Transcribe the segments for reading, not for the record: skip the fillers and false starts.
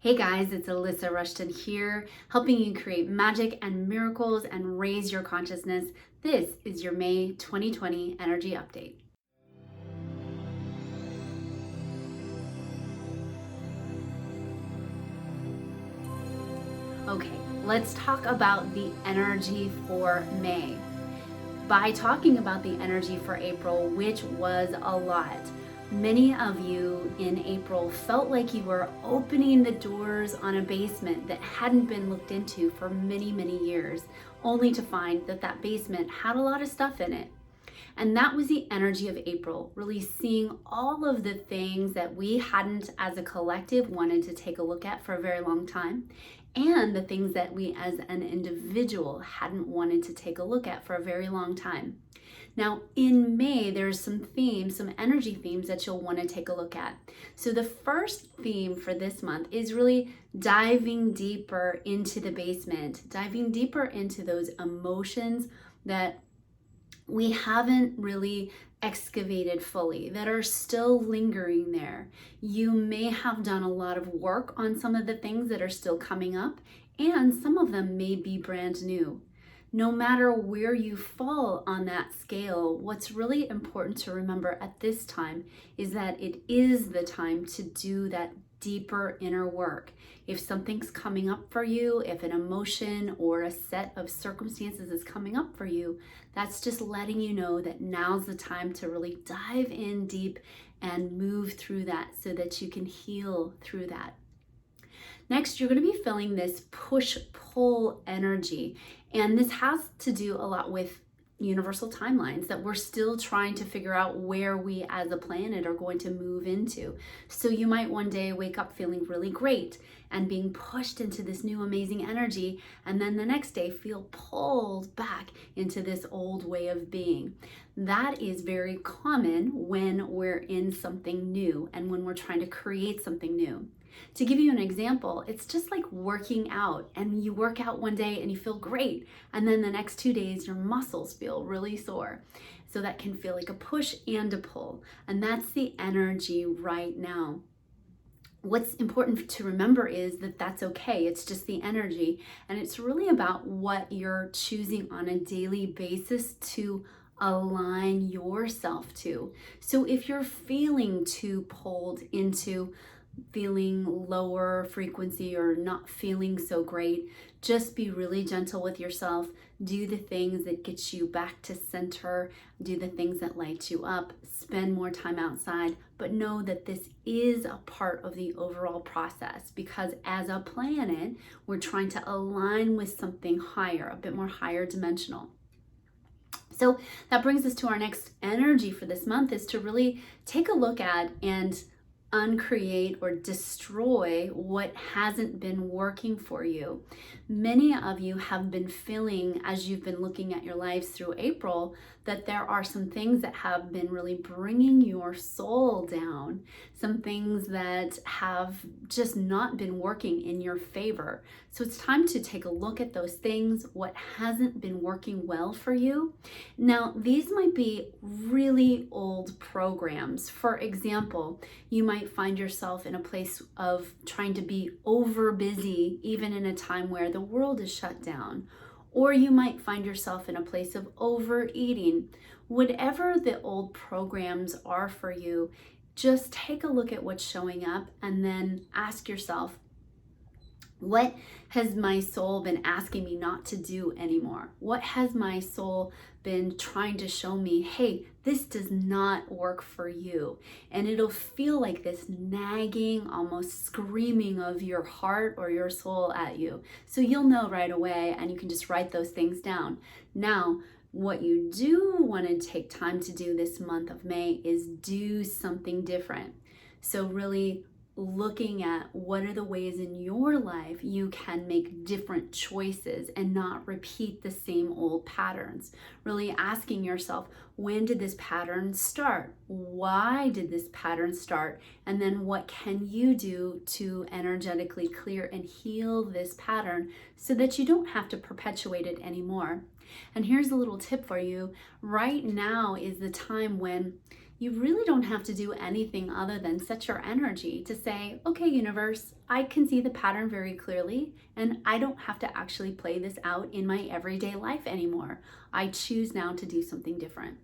Hey guys, it's Alyssa Rushton here, helping you create magic and miracles and raise your consciousness. This is your May 2020 Energy Update. Okay, let's talk about the energy for May. By talking about the energy for April, which was a lot, many of you in April felt like you were opening the doors on a basement that hadn't been looked into for many, many years, only to find that that basement had a lot of stuff in it. And that was the energy of April, really seeing all of the things that we hadn't as a collective wanted to take a look at for a very long time, and the things that we as an individual hadn't wanted to take a look at for a very long time. Now in May, there's some themes, some energy themes that you'll want to take a look at. So the first theme for this month is really diving deeper into the basement, diving deeper into those emotions that we haven't really excavated fully, that are still lingering there. You may have done a lot of work on some of the things that are still coming up, and some of them may be brand new. No matter where you fall on that scale, what's really important to remember at this time is that it is the time to do that deeper inner work. If something's coming up for you, if an emotion or a set of circumstances is coming up for you, that's just letting you know that now's the time to really dive in deep and move through that so that you can heal through that. Next, you're going to be feeling this push-pull energy, and this has to do a lot with universal timelines that we're still trying to figure out where we as a planet are going to move into. So you might one day wake up feeling really great and being pushed into this new amazing energy, and then the next day feel pulled back into this old way of being. That is very common when we're in something new and when we're trying to create something new. To give you an example, it's just like working out, and you work out one day and you feel great, and then the next 2 days your muscles feel really sore. So that can feel like a push and a pull, and that's the energy right now. What's important to remember is that that's okay. It's just the energy, and it's really about what you're choosing on a daily basis to align yourself to. So if you're feeling too pulled into feeling lower frequency or not feeling so great, just be really gentle with yourself. Do the things that get you back to center, do the things that light you up, spend more time outside, but know that this is a part of the overall process, because as a planet, we're trying to align with something higher, a bit more higher dimensional. So that brings us to our next energy for this month, is to really take a look at and uncreate or destroy what hasn't been working for you. Many of you have been feeling, as you've been looking at your lives through April, that there are some things that have been really bringing your soul down, some things that have just not been working in your favor. So it's time to take a look at those things, what hasn't been working well for you. Now, these might be really old programs. For example, you might find yourself in a place of trying to be over busy, even in a time where the world is shut down. Or you might find yourself in a place of overeating. Whatever the old programs are for you, just take a look at what's showing up and then ask yourself, what has my soul been asking me not to do anymore? What has my soul been trying to show me? Hey, this does not work for you. And it'll feel like this nagging, almost screaming of your heart or your soul at you. So you'll know right away, and you can just write those things down. Now, what you do want to take time to do this month of May is do something different. So really looking at what are the ways in your life you can make different choices and not repeat the same old patterns. Really asking yourself, when did this pattern start? Why did this pattern start? And then what can you do to energetically clear and heal this pattern so that you don't have to perpetuate it anymore? And here's a little tip for you. Right now is the time when you really don't have to do anything other than set your energy to say, okay, universe, I can see the pattern very clearly, and I don't have to actually play this out in my everyday life anymore. I choose now to do something different.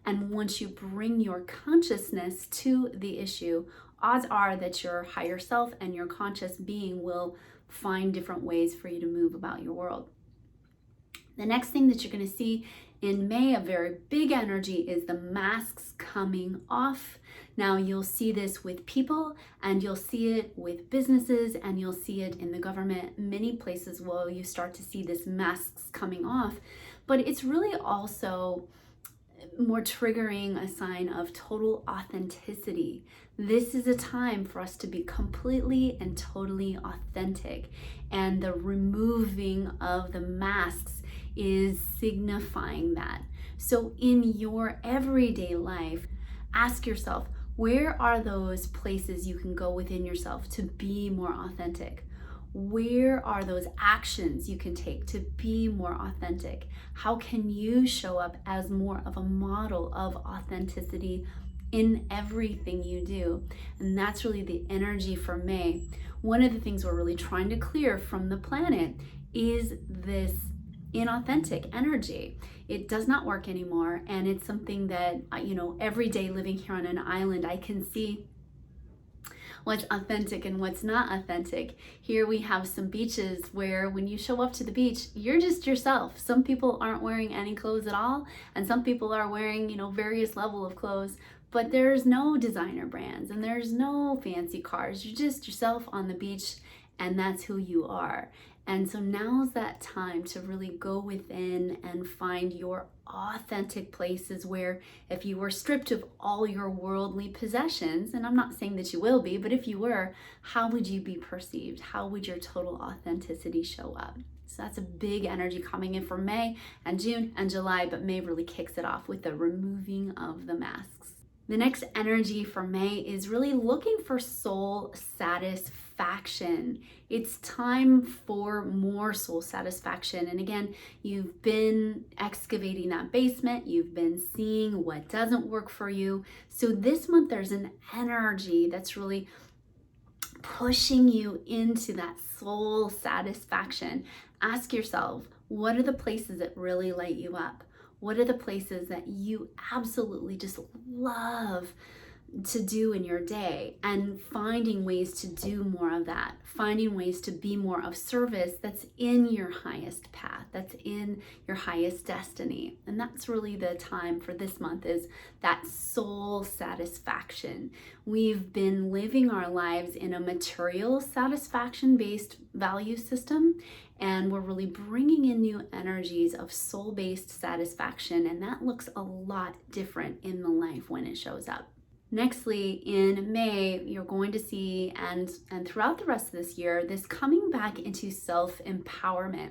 And once you bring your consciousness to the issue, odds are that your higher self and your conscious being will find different ways for you to move about your world. The next thing that you're going to see in May, a very big energy, is the masks coming off. Now you'll see this with people, and you'll see it with businesses, and you'll see it in the government. Many places will you start to see this masks coming off, but it's really also more triggering a sign of total authenticity. This is a time for us to be completely and totally authentic, and the removing of the masks is signifying that. So in your everyday life, ask yourself, where are those places you can go within yourself to be more authentic? Where are those actions you can take to be more authentic? How can you show up as more of a model of authenticity in everything you do? And that's really the energy for May. One of the things we're really trying to clear from the planet is this inauthentic energy. It does not work anymore, and it's something that, every day living here on an island, I can see what's authentic and what's not authentic. Here we have some beaches where when you show up to the beach, you're just yourself. Some people aren't wearing any clothes at all, and some people are wearing, various level of clothes, but there's no designer brands and there's no fancy cars. You're just yourself on the beach, and that's who you are. And so now's that time to really go within and find your authentic places where, if you were stripped of all your worldly possessions, and I'm not saying that you will be, but if you were, how would you be perceived? How would your total authenticity show up? So that's a big energy coming in for May and June and July, but May really kicks it off with the removing of the masks. The next energy for May is really looking for soul satisfaction. It's time for more soul satisfaction. And again, you've been excavating that basement. You've been seeing what doesn't work for you. So this month there's an energy that's really pushing you into that soul satisfaction. Ask yourself, what are the places that really light you up? What are the places that you absolutely just love to do in your day, and finding ways to do more of that, finding ways to be more of service that's in your highest path, that's in your highest destiny. And that's really the time for this month, is that soul satisfaction. We've been living our lives in a material satisfaction based value system, and we're really bringing in new energies of soul-based satisfaction, and that looks a lot different in the life when it shows up. Nextly, in May, you're going to see, and throughout the rest of this year, this coming back into self-empowerment.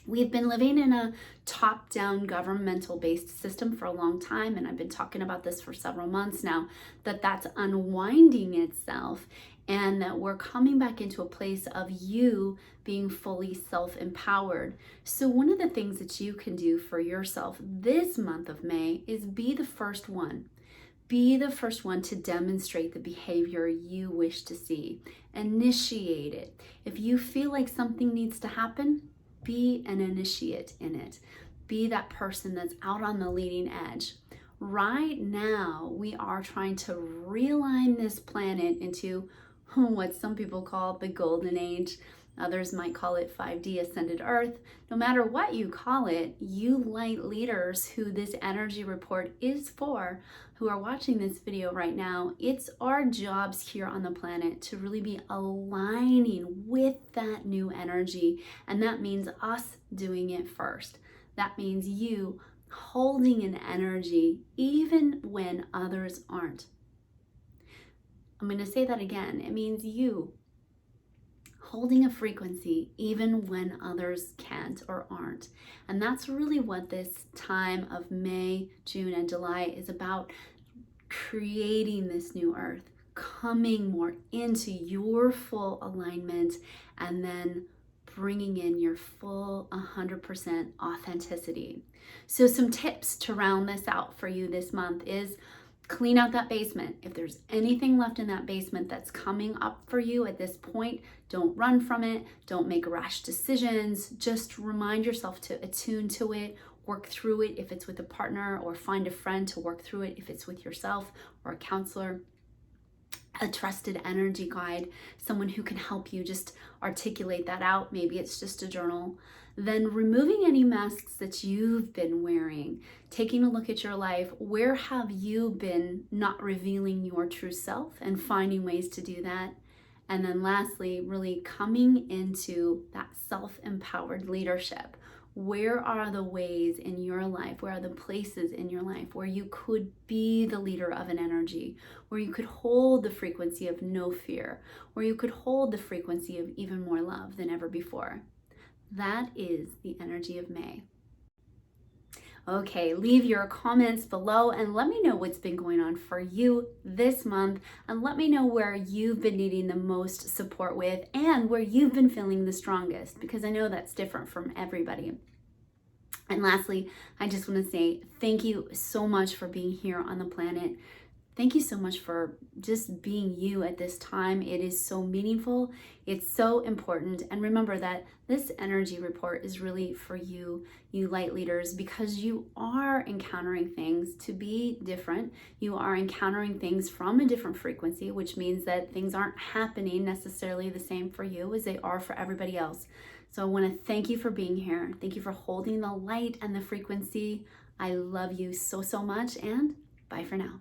We've been living in a top-down governmental-based system for a long time, and I've been talking about this for several months now, that's unwinding itself, and that we're coming back into a place of you being fully self-empowered. So one of the things that you can do for yourself this month of May is be the first one. Be the first one to demonstrate the behavior you wish to see. Initiate it. If you feel like something needs to happen, be an initiate in it. Be that person that's out on the leading edge. Right now, we are trying to realign this planet into what some people call the golden age. Others might call it 5D ascended Earth. No matter what you call it, you light leaders who this energy report is for, who are watching this video right now, it's our jobs here on the planet to really be aligning with that new energy. And that means us doing it first. That means you holding an energy even when others aren't. I'm going to say that again. It means you holding a frequency even when others can't or aren't. And that's really what this time of May, June, and July is about, creating this new earth, coming more into your full alignment, and then bringing in your full 100% authenticity. So some tips to round this out for you this month is Clean out that basement. If there's anything left in that basement that's coming up for you at this point, don't run from it. Don't make rash decisions. Just remind yourself to attune to it, work through it if it's with a partner, or find a friend to work through it if it's with yourself or a counselor, a trusted energy guide, someone who can help you just articulate that out. Maybe it's just a journal. Then removing any masks that you've been wearing, taking a look at your life. Where have you been not revealing your true self, and finding ways to do that? And then lastly, really coming into that self-empowered leadership. Where are the ways in your life, where are the places in your life where you could be the leader of an energy, where you could hold the frequency of no fear, where you could hold the frequency of even more love than ever before? That is the energy of May. Okay, leave your comments below and let me know what's been going on for you this month, and let me know where you've been needing the most support with and where you've been feeling the strongest, because I know that's different from everybody. And lastly, I just want to say thank you so much for being here on the planet. Thank you so much for just being you at this time. It is so meaningful. It's so important. And remember that this energy report is really for you, you light leaders, because you are encountering things to be different. You are encountering things from a different frequency, which means that things aren't happening necessarily the same for you as they are for everybody else. So I want to thank you for being here. Thank you for holding the light and the frequency. I love you so, so much, and bye for now.